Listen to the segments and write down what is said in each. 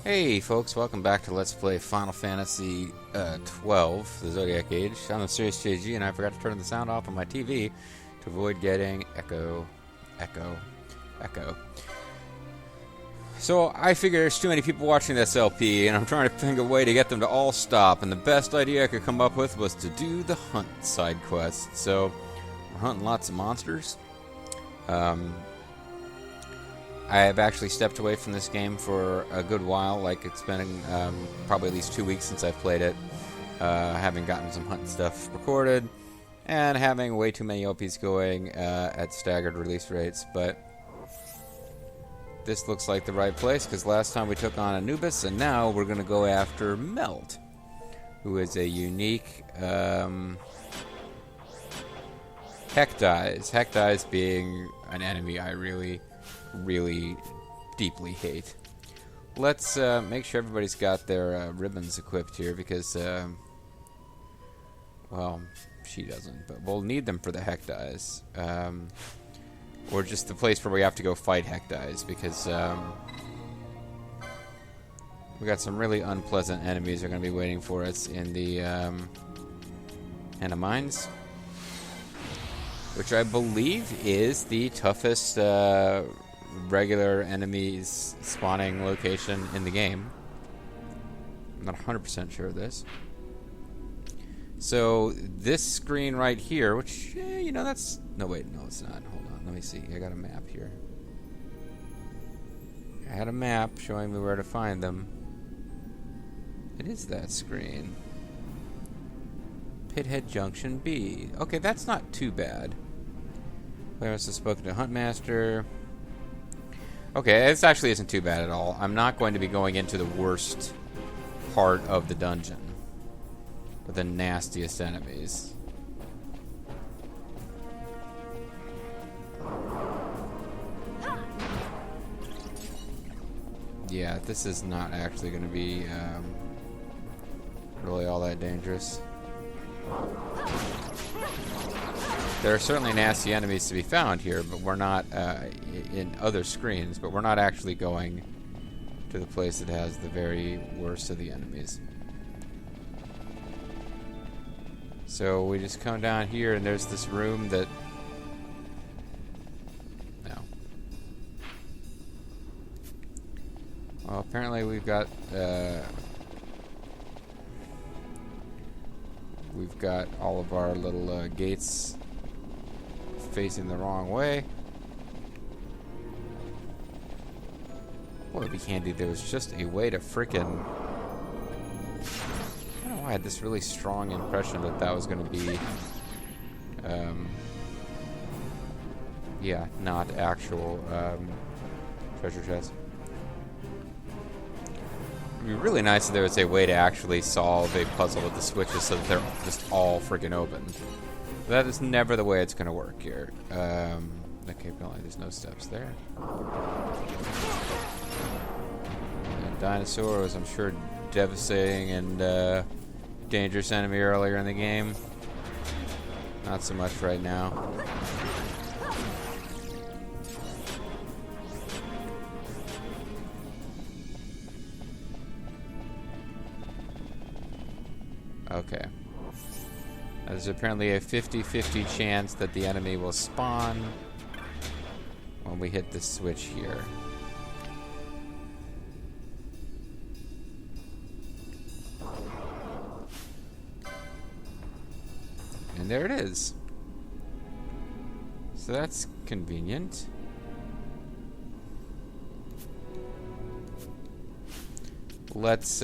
Hey folks, welcome back to Let's Play Final Fantasy XII, the Zodiac Age. I'm MysteriousJG, and I forgot to turn the sound off on my TV to avoid getting echo. So I figure there's too many people watching this LP, and I'm trying to think of a way to get them to all stop, and the best idea I could come up with was to do the hunt side quest. So we're hunting lots of monsters. I have actually stepped away from this game for a good while. Like, it's been probably at least 2 weeks since I've played it. Having gotten some hunt stuff recorded, and having way too many LPs going at staggered release rates. But this looks like the right place, because last time we took on Anubis, and now we're going to go after Melt, who is a unique Hecdies being an enemy I really deeply hate. Let's make sure everybody's got their ribbons equipped here, because well, she doesn't, but we'll need them for the Hecdies, or just the place where we have to go fight Hecdies, because we got some really unpleasant enemies that are going to be waiting for us in the Mines, which I believe is the toughest regular enemies spawning location in the game. I'm not 100% sure of this. So this screen right here, which, you know, that's... No, wait, no, it's not. Hold on, let me see. I got a map here. I had a map showing me where to find them. It is that screen. Pithead Junction B. Okay, that's not too bad. Clarence has spoken to Huntmaster. Okay, this actually isn't too bad at all. I'm not going to be going into the worst part of the dungeon with the nastiest enemies. Yeah, this is not actually going to be really all that dangerous. There are certainly nasty enemies to be found here, but we're not in other screens, but we're not actually going to the place that has the very worst of the enemies. So we just come down here, and there's this room that... No. Well, apparently we've got all of our little gates facing the wrong way. Boy, it'd be handy if there was just a way to frickin'... I don't know why I had this really strong impression that that was going to be... yeah, not actual treasure chest. It'd be really nice if there was a way to actually solve a puzzle with the switches so that they're just all friggin' open. That is never the way it's going to work here. Okay, apparently there's no steps there. And dinosaur was, I'm sure, devastating and dangerous enemy earlier in the game. Not so much right now. Okay. There's apparently a 50-50 chance that the enemy will spawn when we hit the switch here. And there it is. So that's convenient. Let's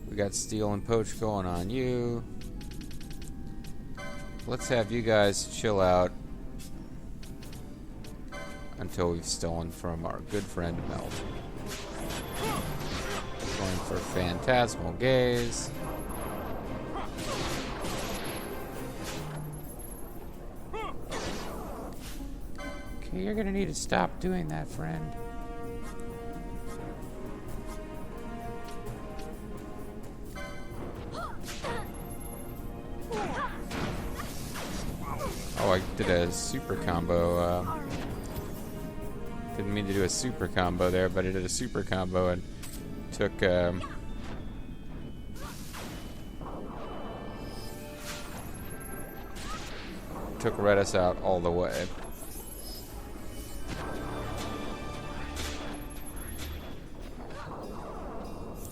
we got steal and poach going on you. Let's have you guys chill out until we've stolen from our good friend Melt. Going for Phantasmal Gaze. Okay, you're gonna need to stop doing that, friend. Oh, I did a super combo. Didn't mean to do a super combo there, but I did a super combo and took Redis out all the way.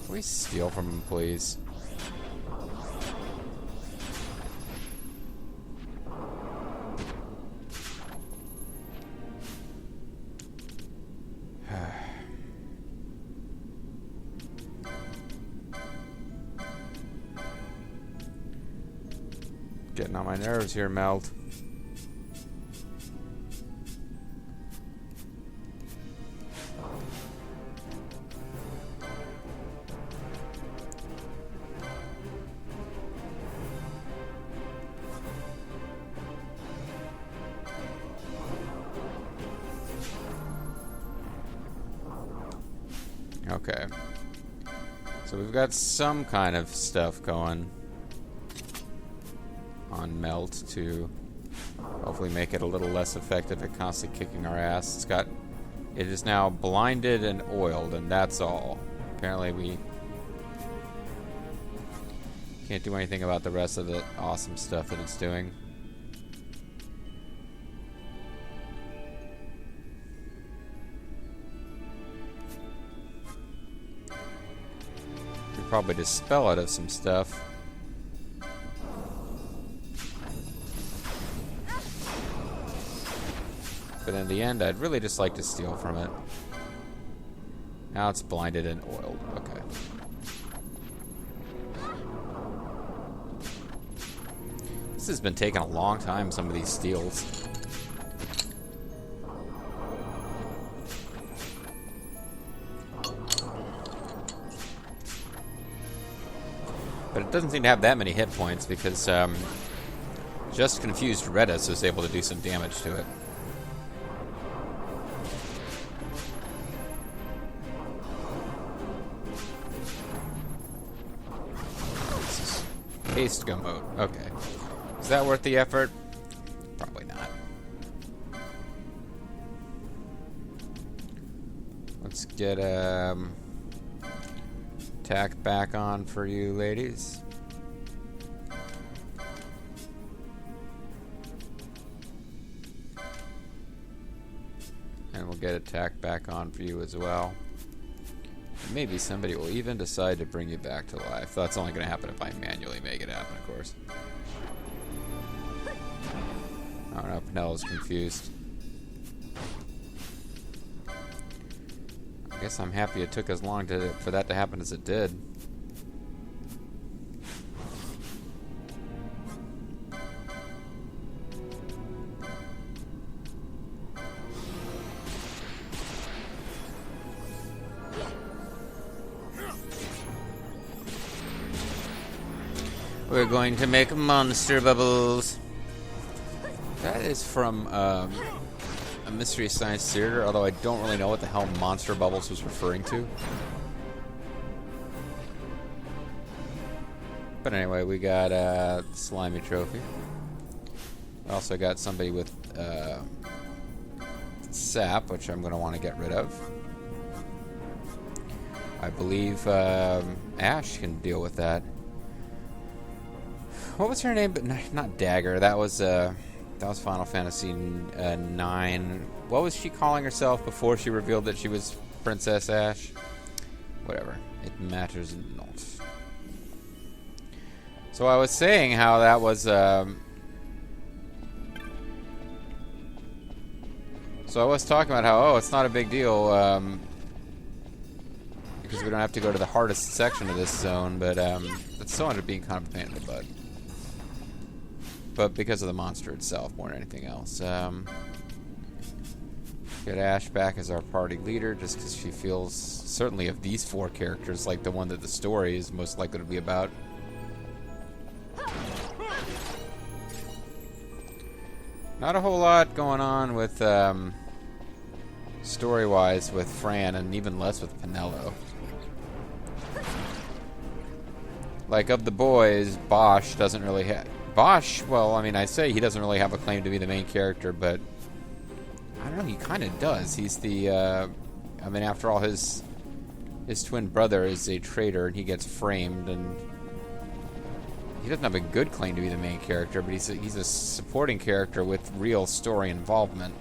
Can we steal from him, please? Getting on my nerves here, Meld. Okay. So we've got some kind of stuff going on Melt to hopefully make it a little less effective at constantly kicking our ass. It is now blinded and oiled, and that's all. Apparently we can't do anything about the rest of the awesome stuff that it's doing. Could probably dispel it of some stuff. But in the end, I'd really just like to steal from it. Now it's blinded and oiled. Okay. This has been taking a long time, some of these steals. But it doesn't seem to have that many hit points because just confused Redis was able to do some damage to it. Haste gun mode. Okay. Is that worth the effort? Probably not. Let's get attack back on for you ladies. And we'll get attack back on for you as well. Maybe somebody will even decide to bring you back to life. That's only going to happen if I manually make it happen, of course. Oh no, Penelo's confused. I guess I'm happy it took as long for that to happen as it did. We're going to make monster bubbles. That is from a Mystery Science Theater, although I don't really know what the hell monster bubbles was referring to. But anyway, we got a slimy trophy. We also got somebody with sap, which I'm going to want to get rid of. I believe Ash can deal with that. What was her name? But not Dagger. That was Final Fantasy IX. What was she calling herself before she revealed that she was Princess Ash? Whatever. It matters not. So I was saying how that was. So I was talking about how it's not a big deal because we don't have to go to the hardest section of this zone, but it still ended up being kind of a pain in the butt. But because of the monster itself more than anything else. Get Ash back as our party leader just because she feels, certainly of these four characters, like the one that the story is most likely to be about. Not a whole lot going on with story-wise with Fran, and even less with Penelo. Like, of the boys, Bosch doesn't really Bosch, well, I mean, I say he doesn't really have a claim to be the main character, but I don't know, he kind of does. He's the, I mean, after all, his twin brother is a traitor, and he gets framed, and he doesn't have a good claim to be the main character, but he's a supporting character with real story involvement.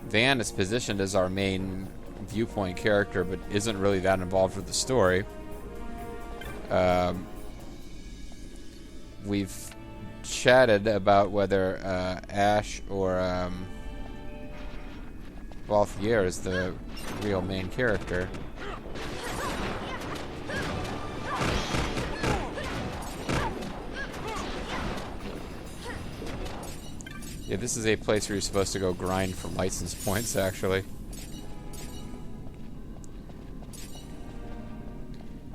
Van is positioned as our main viewpoint character, but isn't really that involved with the story. We've chatted about whether Ash or Valthier is the real main character. Yeah, this is a place where you're supposed to go grind for license points, actually.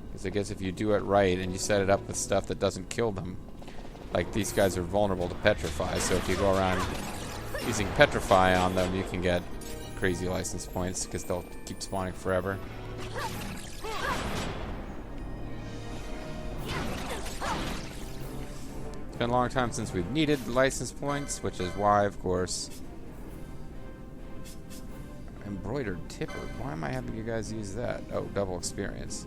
Because I guess if you do it right and you set it up with stuff that doesn't kill them, like these guys are vulnerable to petrify, so if you go around using petrify on them, you can get crazy license points because they'll keep spawning forever. It's been a long time since we've needed license points, which is why, of course, embroidered tipper. Why am I having you guys use that? Oh, double experience.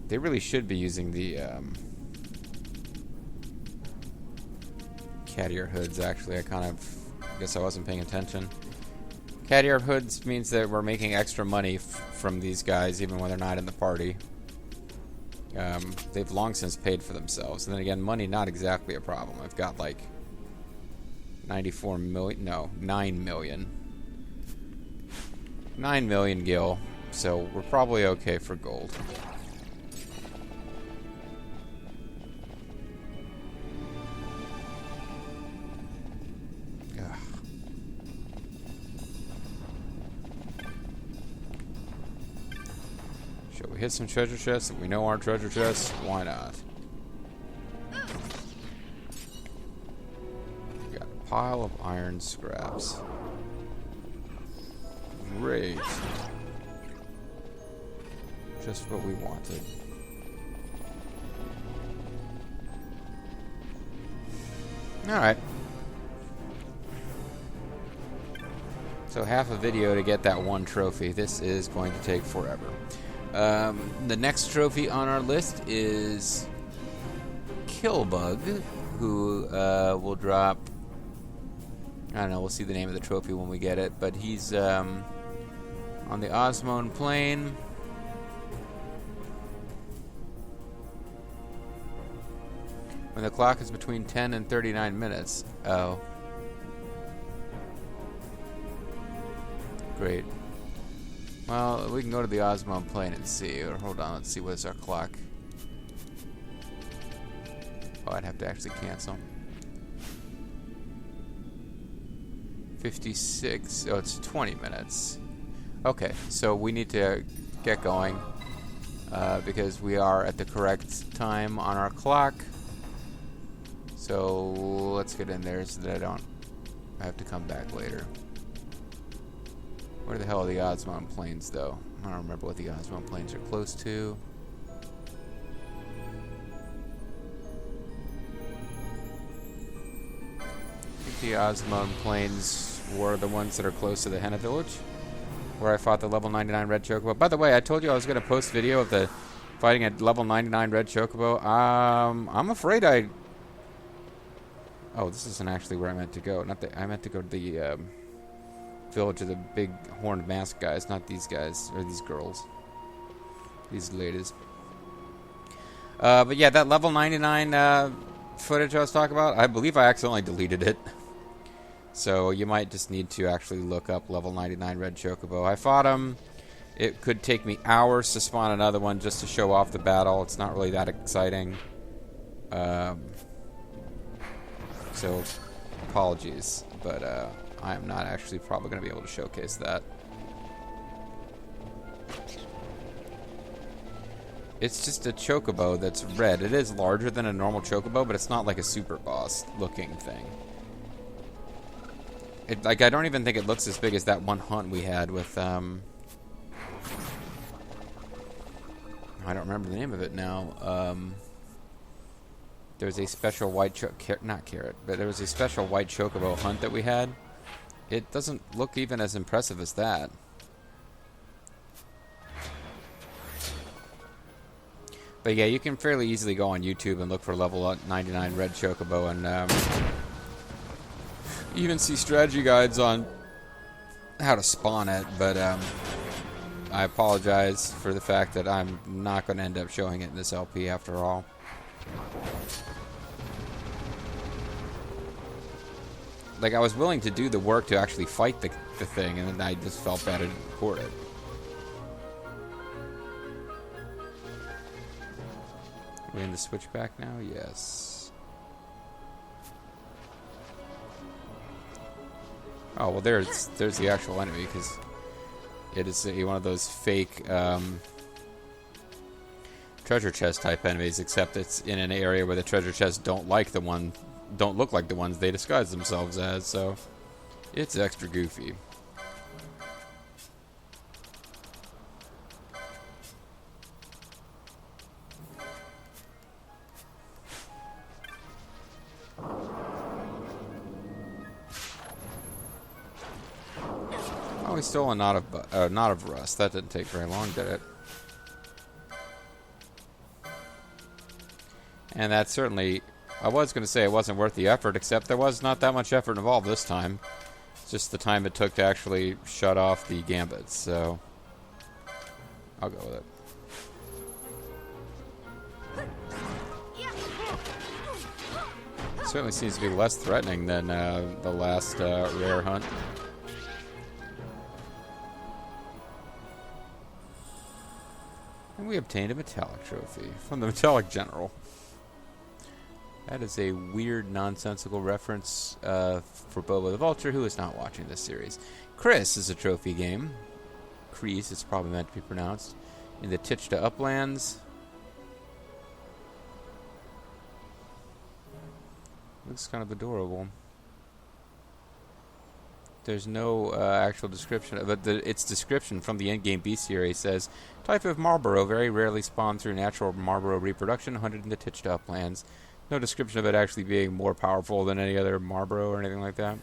They really should be using the cat ear hoods, actually. I guess I wasn't paying attention. Cat ear hoods means that we're making extra money from these guys even when they're not in the party. They've long since paid for themselves. And then again, money not exactly a problem. I've got like 94 million, no, 9 million. 9 million gil, so we're probably okay for gold. Shall we hit some treasure chests that we know aren't treasure chests? Why not? We got a pile of iron scraps. Great. Just what we wanted. Alright. So half a video to get that one trophy. This is going to take forever. The next trophy on our list is Killbug, who will drop... I don't know, we'll see the name of the trophy when we get it, but he's on the Osmone Plain. When the clock is between 10 and 39 minutes. Oh. Great. Well, we can go to the Osmone Plain and see. Or hold on, let's see what's our clock. Oh, I'd have to actually cancel. 56. Oh, it's 20 minutes. Okay, so we need to get going because we are at the correct time on our clock. So let's get in there so that I have to come back later. Where the hell are the Osmone Plains, though? I don't remember what the Osmone Plains are close to. I think the Osmone Plains were the ones that are close to the Henna Village, where I fought the level 99 Red Chocobo. By the way, I told you I was going to post video of the fighting at level 99 Red Chocobo. I'm afraid Oh, this isn't actually where I meant to go. I meant to go to the village of the big horned mask guys, not these guys, or these girls. These ladies. But yeah, that level 99 footage I was talking about, I believe I accidentally deleted it. So you might just need to actually look up level 99 Red Chocobo. I fought him. It could take me hours to spawn another one just to show off the battle. It's not really that exciting. So, apologies. But I am not actually probably going to be able to showcase that. It's just a chocobo that's red. It is larger than a normal chocobo, but it's not like a super boss looking thing. I don't even think it looks as big as that one hunt we had with, I don't remember the name of it now. There's a special white not carrot, but there was a special white chocobo hunt that we had. It doesn't look even as impressive as that. But yeah, you can fairly easily go on YouTube and look for level 99 Red Chocobo and even see strategy guides on how to spawn it. But I apologize for the fact that I'm not going to end up showing it in this LP after all. Like, I was willing to do the work to actually fight the thing, and then I just felt bad I didn't record it. Are we in the switchback now? Yes. Oh, well, there's the actual enemy, because it is one of those fake treasure chest type enemies, except it's in an area where the treasure chests don't look like the ones they disguise themselves as, so it's extra goofy. Oh, we stole a knot of rust. That didn't take very long, did it? And that certainly, I was going to say it wasn't worth the effort, except there was not that much effort involved this time. It's just the time it took to actually shut off the gambits, so I'll go with it. Certainly seems to be less threatening than the last rare hunt. And we obtained a metallic trophy from the Metallic General. That is a weird, nonsensical reference for Bobo the Vulture, who is not watching this series. Chris is a trophy game. Chris, it's probably meant to be pronounced. In the Tichta Uplands. Looks kind of adorable. There's no actual description, but its description from the endgame beast series says, type of marlboro very rarely spawned through natural marlboro reproduction, hunted in the Tichta Uplands. No description of it actually being more powerful than any other marlboro or anything like that.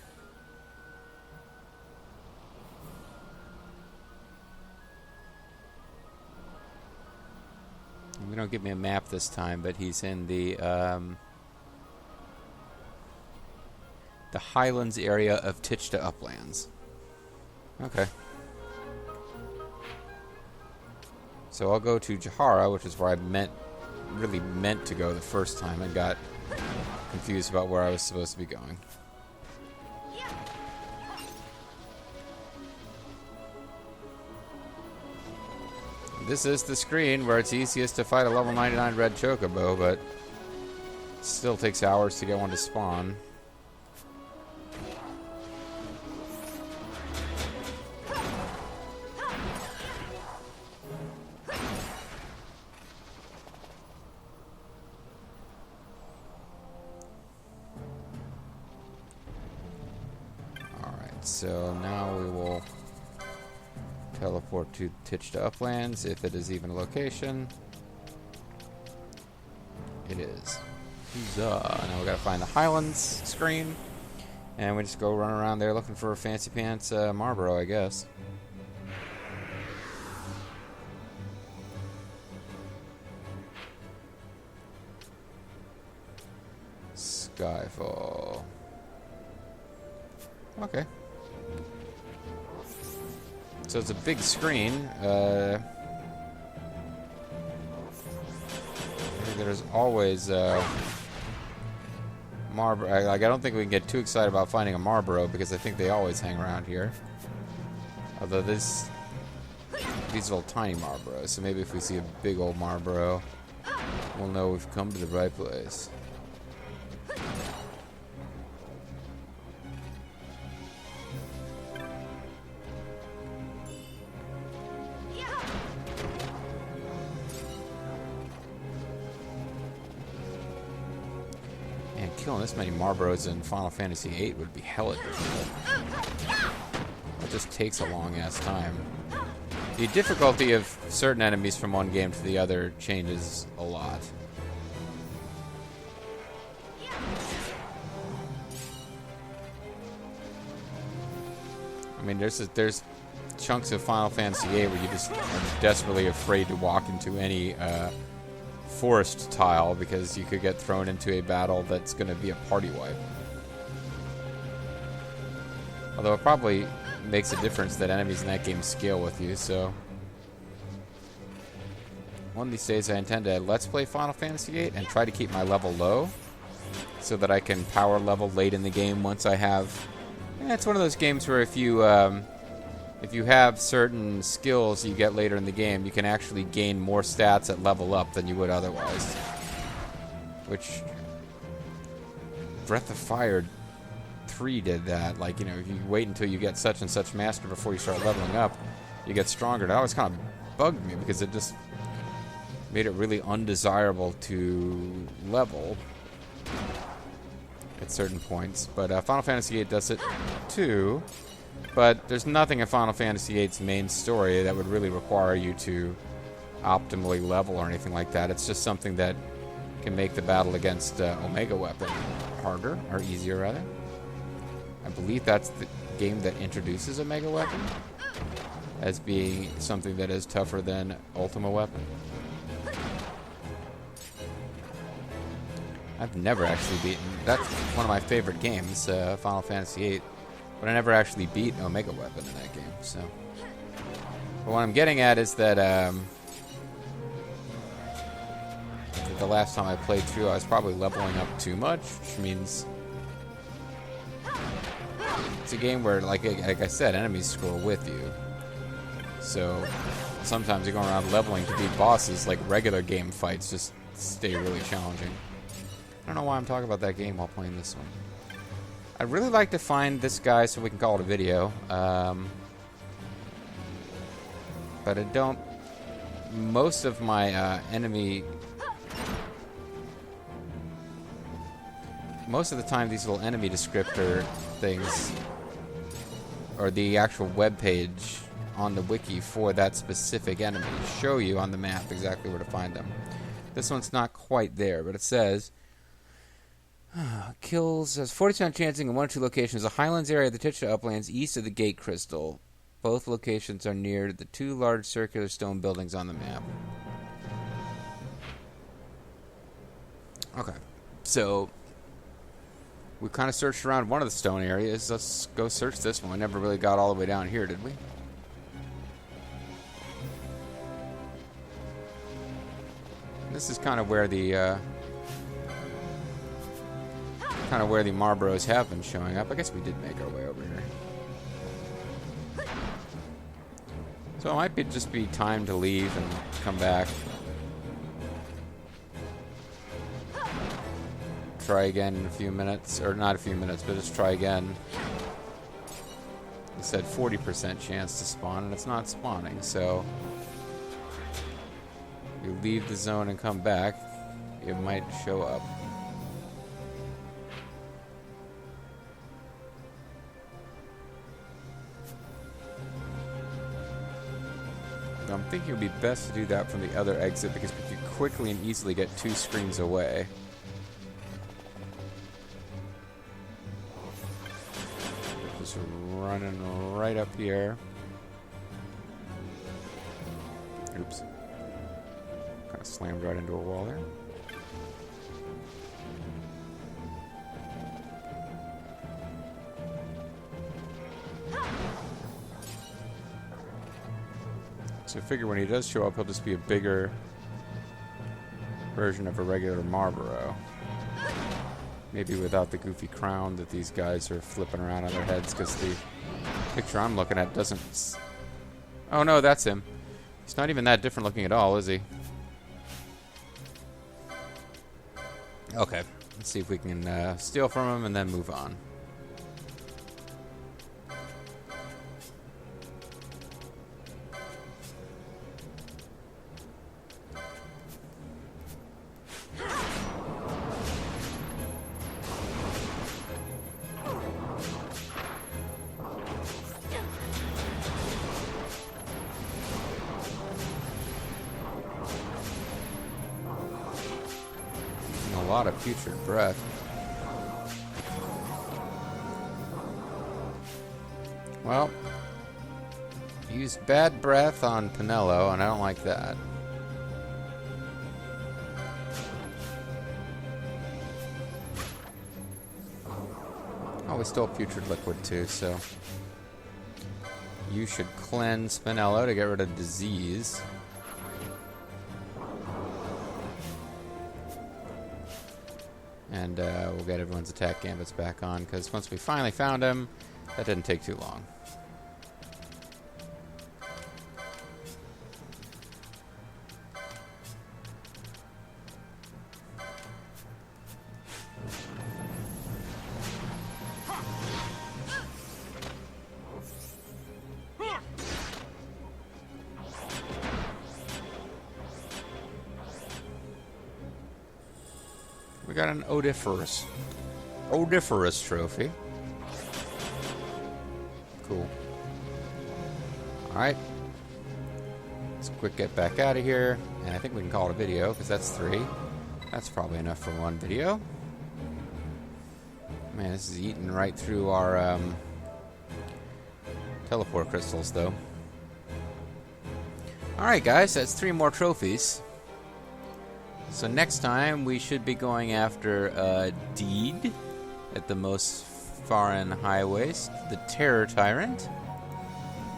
They don't give me a map this time, but he's in the Highlands area of Tichta Uplands. Okay. So I'll go to Jahara, which is where I really meant to go the first time and got confused about where I was supposed to be going. This is the screen where it's easiest to fight a level 99 Red Chocobo, but it still takes hours to get one to spawn. So now we will teleport to Tichta Uplands, if it is even a location. It is. Huzzah. Now we gotta find the Highlands screen, and we just go run around there looking for a fancy pants Marlboro, I guess. Skyfall. Okay. So it's a big screen. There's always Marlboro. Like, I don't think we can get too excited about finding a Marlboro because I think they always hang around here. Although these are little tiny Marlboros, so maybe if we see a big old Marlboro, we'll know we've come to the right place. Killing this many Marlboros in Final Fantasy VIII would be hella difficult. It just takes a long-ass time. The difficulty of certain enemies from one game to the other changes a lot. I mean, there's chunks of Final Fantasy VIII where you just are desperately afraid to walk into any forest tile because you could get thrown into a battle that's going to be a party wipe. Although it probably makes a difference that enemies in that game scale with you, so... One of these days I intend to Let's Play Final Fantasy VIII and try to keep my level low so that I can power level late in the game once I have... it's one of those games where if you have certain skills you get later in the game, you can actually gain more stats at level up than you would otherwise. Which... Breath of Fire 3 did that. Like, you know, if you wait until you get such and such master before you start leveling up, you get stronger. That always kind of bugged me because it just made it really undesirable to level at certain points. But Final Fantasy VIII does it too. But there's nothing in Final Fantasy VIII's main story that would really require you to optimally level or anything like that. It's just something that can make the battle against Omega Weapon harder, or easier rather. I believe that's the game that introduces Omega Weapon as being something that is tougher than Ultima Weapon. I've never actually beaten... That's one of my favorite games, Final Fantasy VIII. But I never actually beat Omega Weapon in that game, so... But what I'm getting at is that, the last time I played through, I was probably leveling up too much, which means... It's a game where, like I said, enemies scroll with you. So, sometimes you're going around leveling to beat bosses, like regular game fights just stay really challenging. I don't know why I'm talking about that game while playing this one. I'd really like to find this guy so we can call it a video. But I don't... Most of my enemy... Most of the time, these little enemy descriptor things, or the actual web page on the wiki for that specific enemy, show you on the map exactly where to find them. This one's not quite there, but it says... Kills has 40% chancing in one or two locations. The Highlands area of the Titular Uplands east of the Gate Crystal. Both locations are near the two large circular stone buildings on the map. Okay. So, we kind of searched around one of the stone areas. Let's go search this one. We never really got all the way down here, did we? This is kind of where the... kind of where the Marlboros have been showing up. I guess we did make our way over here. So it might just be time to leave and come back. Try again in a few minutes. Or not a few minutes, but just try again. It said 40% chance to spawn, and it's not spawning, so... If you leave the zone and come back, it might show up. I'm thinking it would be best to do that from the other exit because we could quickly and easily get 2 screens away. Just running right up here. Oops. Kind of slammed right into a wall there. So I figure when he does show up, he'll just be a bigger version of a regular Marlboro. Maybe without the goofy crown that these guys are flipping around on their heads, because the picture I'm looking at doesn't... Oh no, that's him. He's not even that different looking at all, is he? Okay, let's see if we can steal from him and then move on. A lot of putrid breath. Well, used bad breath on Pinello, and I don't like that. Oh, we stole putrid liquid too, so you should cleanse Pinello to get rid of disease. And we'll get everyone's attack gambits back on, because once we finally found him, that didn't take too long. We got an Odiferous trophy. Cool. Alright. Let's quick get back out of here. And I think we can call it a video, because that's 3. That's probably enough for one video. Man, this is eating right through our teleport crystals, though. Alright, guys, that's 3 more trophies. So next time we should be going after Deed at the most foreign highways, the Terror Tyrant,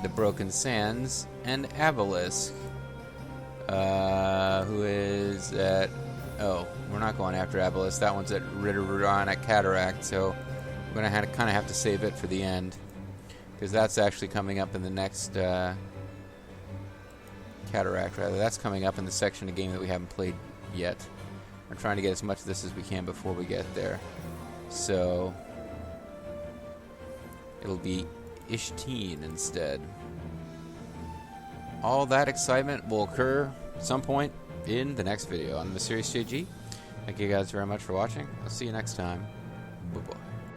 the Broken Sands, and Abelisk, who is at... Oh, we're not going after Abelisk. That one's at Ridderonic Cataract, so we're going to kind of have to save it for the end, because that's actually coming up in the next Cataract, rather. That's coming up in the section of the game that we haven't played yet. We're trying to get as much of this as we can before we get there. So it'll be Ishteen instead. All that excitement will occur at some point in the next video on MysteriousJG. Thank you guys very much for watching. I'll see you next time. Bye-bye.